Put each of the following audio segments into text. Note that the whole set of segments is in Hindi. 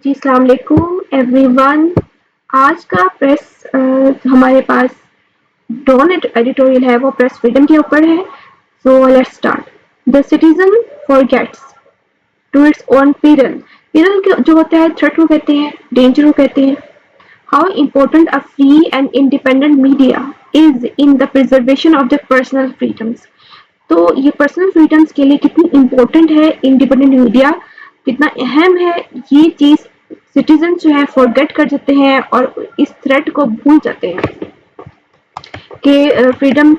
जी अस्सलाम वालेकुम एवरीवन। आज का प्रेस हमारे पास डॉन एडिटोरियल है, वो प्रेस फ्रीडम के ऊपर है। So let's start. The citizen forgets to its own peril. Peril जो होता है, थ्रेट को कहते हैं, डेंजर को कहते हैं। How important a free and independent media is in the preservation of the personal freedoms. तो ये पर्सनल फ्रीडम्स के लिए कितनी इम्पोर्टेंट है इंडिपेंडेंट मीडिया, कितना अहम है, ये चीज सिटीजन जो है फॉरगेट कर जाते हैं और इस थ्रेट को भूल जाते हैं कि फ्रीडम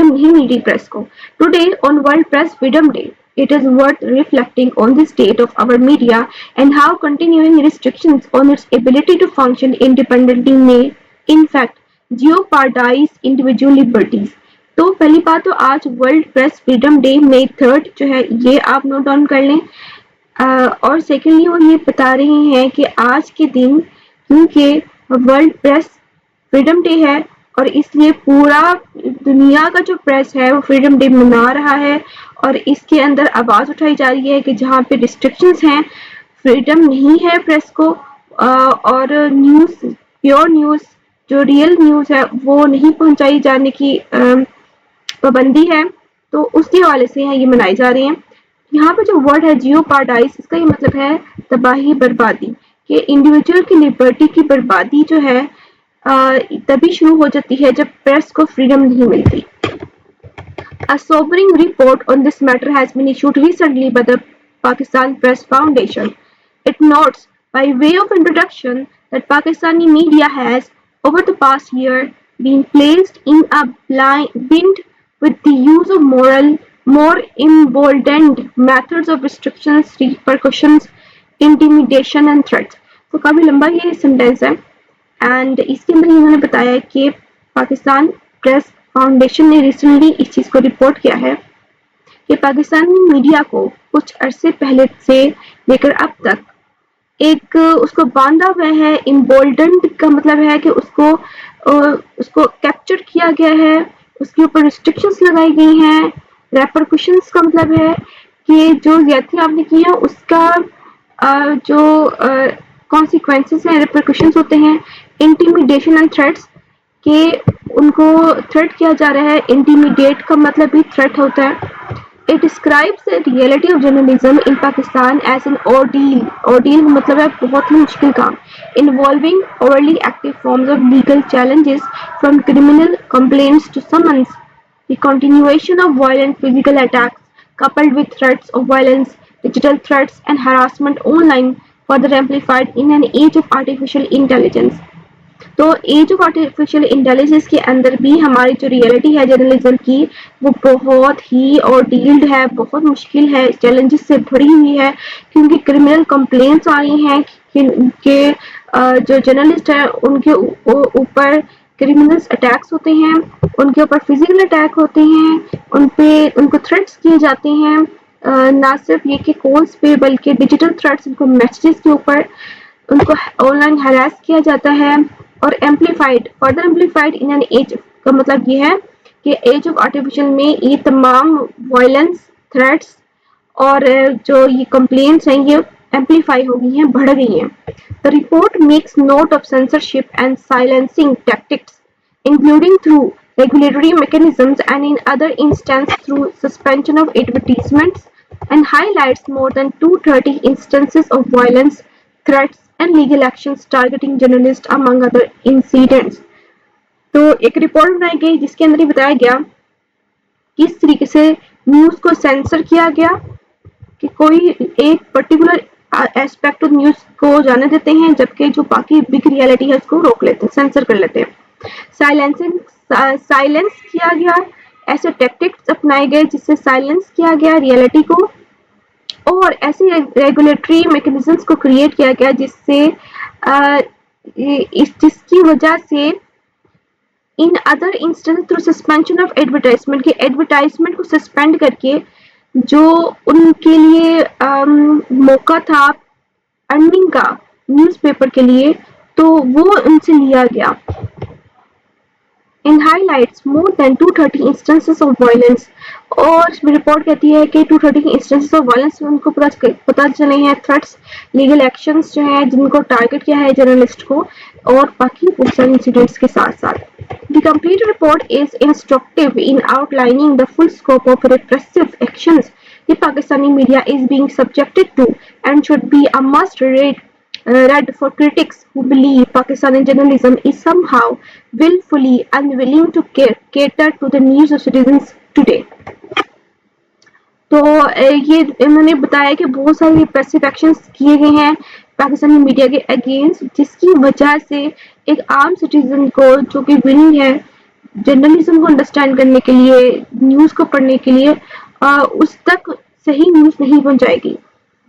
नहीं मिली प्रेस को। Today on world press freedom day it is worth reflecting on the state of our media and how continuing restrictions on its ability to function independently may in fact jeopardize individual liberties। तो पहली बात तो आज world press freedom day May 3 जो है, ये आप नोट डाउन कर लें। और सेकेंडली वो ये बता रहे हैं कि आज के दिन क्योंकि वर्ल्ड प्रेस फ्रीडम डे है और इसलिए पूरा दुनिया का जो प्रेस है वो फ्रीडम डे मना रहा है और इसके अंदर आवाज उठाई जा रही है कि जहाँ पे रिस्ट्रिक्शंस हैं, फ्रीडम नहीं है प्रेस को, और न्यूज़, प्योर न्यूज़, जो रियल न्यूज़ है वो नहीं पहुंचाई जाने की पाबंदी है। तो उसके हवाले से ये मनाई जा रही हैं। यहाँ पे जो वर्ड है जियोपार्डाइज, इसका ये मतलब है तबाही, बर्बादी, कि इंडिविजुअल की लिबर्टी की बर्बादी जो है तभी शुरू हो जाती है जब प्रेस को फ्रीडम नहीं मिलती। A sobering report on this matter has been issued recently by the Pakistan Press Foundation. It notes, by way of introduction, that Pakistani media has, over the past year, been placed in a bind with the use of more emboldened methods of restrictions, repercussions, intimidation and threats. तो काफी लंबा ये सेंटेंस है एंड इसके अंदर इन्होंने बताया कि पाकिस्तान प्रेस फाउंडेशन ने रिसेंटली इस चीज को रिपोर्ट किया है कि पाकिस्तानी मीडिया को कुछ अरसे पहले से लेकर अब तक एक उसको बांधा हुआ है। इम्बोल्डन्ड का मतलब है कि उसको कैप्चर किया गया है, उसके ऊपर रिस्ट्रिक्शंस लगाई गई हैं। रेपरकशंस का मतलब है कि जो ज्यादती आपने की है उसका जो कॉन्सिक्वेंसेस हैं, रेपरकशंस होते हैं। इंटिमिडेशन एंड थ्रेट्स, कि उनको थ्रेट किया जा रहा है। इंटिमिडेट का मतलब भी थ्रेट होता है। It describes the reality of journalism in Pakistan as an ordeal. Ordeal मतलब है बहुत ही मुश्किल काम, involving overly active forms of legal challenges from criminal complaints to summons. The continuation of violent physical attacks coupled with threats of violence, digital threats and harassment online, further amplified in an age of artificial intelligence. तो एज ऑफ आर्टिफिशियल इंटेलिजेंस के अंदर भी हमारी जो रियलिटी है जर्नलिज्म की, वो बहुत ही ऑर्डील्ड है, बहुत मुश्किल है, चैलेंजेस से भरी हुई है, क्योंकि क्रिमिनल कंप्लेंट्स आ रही हैं कि जो जर्नलिस्ट हैं उनके ऊपर क्रिमिनल्स अटैक्स होते हैं, उनके ऊपर फिजिकल अटैक होते हैं, उनको थ्रेट्स किए जाते हैं। ना सिर्फ ये कि कॉल्स पे बल्कि डिजिटल थ्रेट्स, उनको मैसेजेस के ऊपर उनको ऑनलाइन हरास किया जाता है। और further amplified in an age का मतलब ये है कि एज ऑफ आर्टिफिशियल में ये तमाम वायलेंस, थ्रेट्स और जो ये कंप्लेंट्स हैं ये एम्पलीफाई हो गई हैं, बढ़ गई हैं। The report makes note of censorship and silencing tactics including through regulatory mechanisms and in other instances through suspension of advertisements, and highlights more than 230 instances of violence, threats and legal actions targeting journalists among other incidents। तो एक रिपोर्ट बनाई गई जिसके अंदर ये बताया गया किस तरीके से न्यूज को सेंसर किया गया, कि कोई एक पर्टिकुलर एस्पेक्ट ऑफ न्यूज को जाने देते हैं जबकि जो बाकी बिग रियलिटी है उसको रोक लेते हैं, सेंसर कर लेते हैं। साइलेंस किया गया, ऐसे टैक्टिक्स अपनाए गए जिससे साइलेंस किया गया रियलिटी को, और ऐसे रेगुलेटरी मैकेनिज्म्स को क्रिएट किया गया जिसकी वजह से in other instance through suspension of advertisement, के एडवर्टाइजमेंट को सस्पेंड करके जो उनके लिए मौका था अर्निंग का न्यूज़पेपर के लिए, तो वो उनसे लिया गया। and highlights more than 230 instances of violence. और रिपोर्ट कहती है कि 230 इंस्टेंसेस ऑफ वायलेंस उनको पता चले हैं, थ्रेट्स, लीगल एक्शंस जो हैं जिनको टारगेट किया है जर्नलिस्ट को, और बाकी बहुत सारे इंसिडेंट्स के साथ साथ. The complete report is instructive in outlining the full scope of repressive actions the Pakistani media is being subjected to and should be a must-read read for critics who believe Pakistani journalism is somehow willfully unwilling to cater to the needs of citizens today. तो ये इन्होंने बताया कि बहुत सारे रिप्रेसिव एक्शंस किए गए हैं पाकिस्तानी मीडिया के अगेंस्ट, जिसकी वजह से एक आम सिटीजन को जो कि विलिंग है जर्नलिज्म को अंडरस्टैंड करने के लिए, न्यूज़ को पढ़ने के लिए, उस तक सही न्यूज़ नहीं पहुंचाएगी.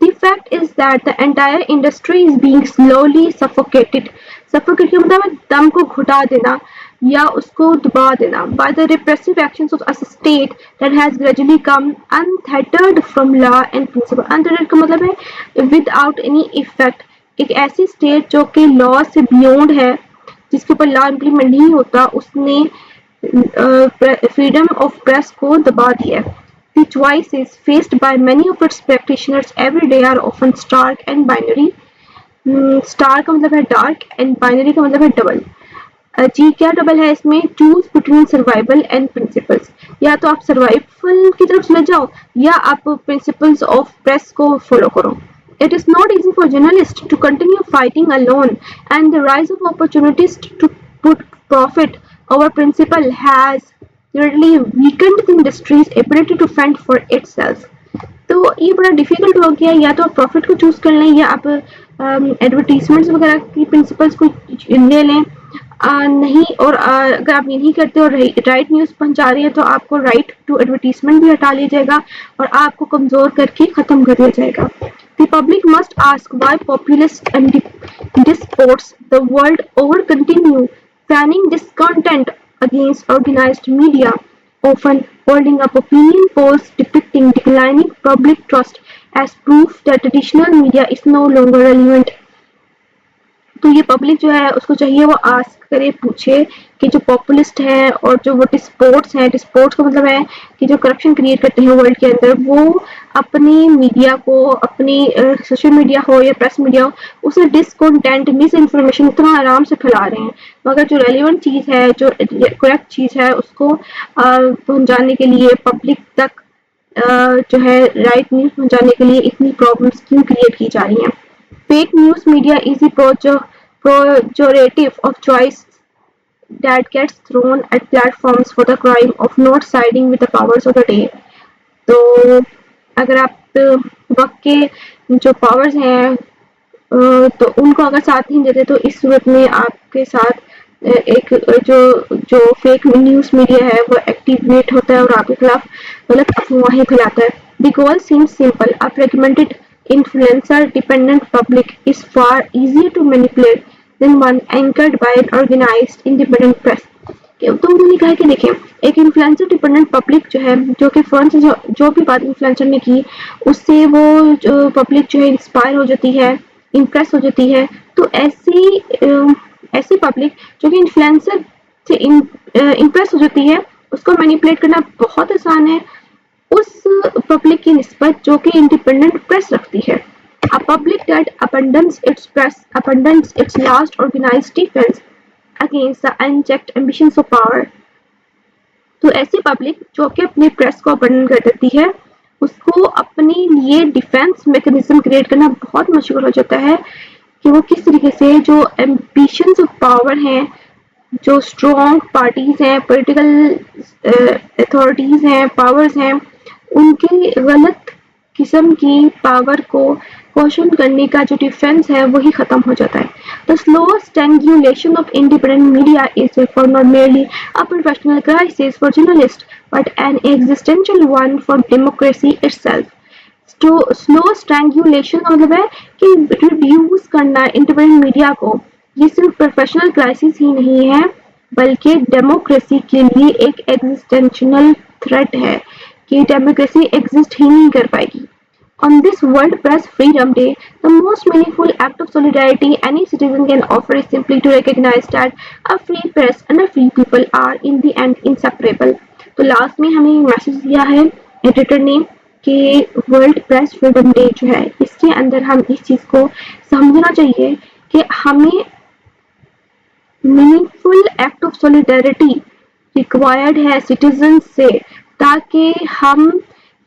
The fact is that the entire industry is being slowly suffocated. Suffocate का मतलब है दम को घुटा देना या उसको दबा देना by the repressive actions of a state that has gradually come untethered from law and principle. Untethered का मतलब है without any effect. एक ऐसी स्टेट जो कि लॉ से बियॉन्ड है, जिसके ऊपर लॉ इम्प्लीमेंट नहीं होता, उसने फ्रीडम ऑफ प्रेस को दबा दिया है. The choices faced by many of its practitioners every day are often stark and binary. Stark का मतलब है dark and binary का मतलब है double. जी क्या डबल है इसमें? Choose between survival and principles. या तो आप सर्वाइवल की तरफ चले जाओ या आप प्रिंसिपल्स ऑफ प्रेस को फॉलो करो. It is not easy for journalists to continue fighting alone, and the rise of opportunities to put profit over principle has really weakened the industry's ability to fend for itself. तो ये बड़ा डिफिकल्ट हो गया. या तो आप प्रॉफिट को चूज कर लें या आप एडवर्टीजमेंट्स वगैरह की प्रिंसिपल्स को ले लें. नहीं, और अगर आप ये नहीं करते और राइट न्यूज़ पहुंचा रहे हैं तो आपको राइट टू एडवर्टीजमेंट भी हटा लिया जाएगा और आपको कमज़ोर करके ख़त्म कर दिया जाएगा. The public must ask why populists and despots the world over continue fanning discontent against organized media, often holding up opinion polls depicting declining public trust as proof that traditional media is no longer relevant. तो ये पब्लिक जो है उसको चाहिए वो आस्क करे, पूछे कि जो पॉपुलिस्ट हैं और जो वो डिस्पोर्ट्स हैं, डिस्पोर्ट्स का मतलब है कि जो करप्शन क्रिएट करते हैं वर्ल्ड के अंदर, वो अपनी मीडिया को, अपनी सोशल मीडिया हो या प्रेस मीडिया हो, उसे डिसकंटेंट, मिस इन्फॉर्मेशन इतना आराम से फैला रहे हैं. मगर जो रेलिवेंट चीज़ है, जो करेक्ट चीज़ है, उसको पहुंचाने के लिए पब्लिक तक जो है राइट न्यूज़ पहुंचाने के लिए इतनी प्रॉब्लम्स क्यों क्रिएट की जा रही हैं. Fake news media is the pejorative of choice that gets thrown at platforms for the crime of not siding with the powers of the day. तो अगर आप वक्त के जो पावर्स हैं तो उनको अगर साथ नहीं देते तो इस सूरत में आपके साथ एक जो फेक न्यूज़ मीडिया है वो एक्टिवेट होता है और आपके खिलाफ गलत अफवाहें फैलाता है. The goal seems simple. A fragmented influencer dependent public is far easier to manipulate than one anchored by an organized independent press. तो उन्होंने कहा कि देखें, एक इन्फ्लुएंसर डिपेंडेंट पब्लिक जो है, जो कि फ़ौरन से जो भी बात इन्फ्लुएंसर ने की उससे वो जो पब्लिक जो है इंस्पायर हो जाती है, इम्प्रेस हो जाती है. तो ऐसी पब्लिक जो कि इन्फ्लुएंसर से इम्प्रेस हो जाती है, उसको मैनिपुलेट करना बहुत आसान है उस पब्लिक की निस्बत जो कि इंडिपेंडेंट प्रेस रखती है. A public that abandons its press abandons its last organized defense against the unchecked ambitions of power. तो ऐसी पब्लिक जो कि अपनी प्रेस को अबंडन कर देती है, उसको अपने लिए डिफेंस मैकेनिज्म क्रिएट करना बहुत मुश्किल हो जाता है कि वो किस तरीके से जो एम्बिशंस ऑफ पावर हैं, जो स्ट्रॉन्ग पार्टीज हैं, पॉलिटिकल अथॉरिटीज हैं, पावर्स हैं, उनकी गलत किस्म की पावर को क्वेश्चन करने का जो डिफेंस है वही खत्म हो जाता है. The slow strangulation of independent media is therefore not merely a professional crisis for journalists, but an existential one for democracy itself. Slow strangulation मतलब है कि रिड्यूस करना इंडिपेंडेंट मीडिया को, ये सिर्फ प्रोफेशनल क्राइसिस ही नहीं है बल्कि डेमोक्रेसी के लिए एक एग्जिस्टेंशियल थ्रेट है कि डेमोक्रेसी एग्जिस्ट ही नहीं कर पाएगी. On this World Press Freedom Day, the most meaningful act of solidarity any citizen can offer is simply to recognize that a free press and a free people are in the end inseparable. तो लास्ट में हमें मैसेज दिया है एडिटर ने कि वर्ल्ड प्रेस फ्रीडम डे जो है इसके अंदर हम इस चीज को समझना चाहिए कि हमें meaningful act of solidarity required है सिटीजन से, ताकि हम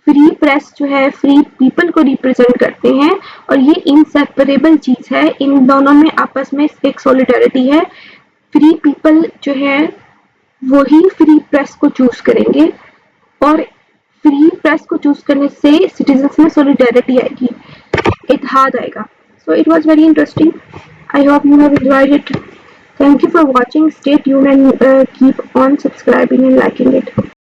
फ्री प्रेस जो है फ्री पीपल को रिप्रेजेंट करते हैं और ये इनसेपरेबल चीज है, इन दोनों में आपस में एक सॉलिडारिटी है। फ्री पीपल जो है वही फ्री प्रेस को चूज करेंगे और फ्री प्रेस को चूज करने से सिटीजन्स में सॉलिडारिटी आएगी, इत्तेहाद आएगा। So it was very interesting. I hope you have enjoyed it. Thank you for watching. Stay tuned and keep on subscribing and liking it.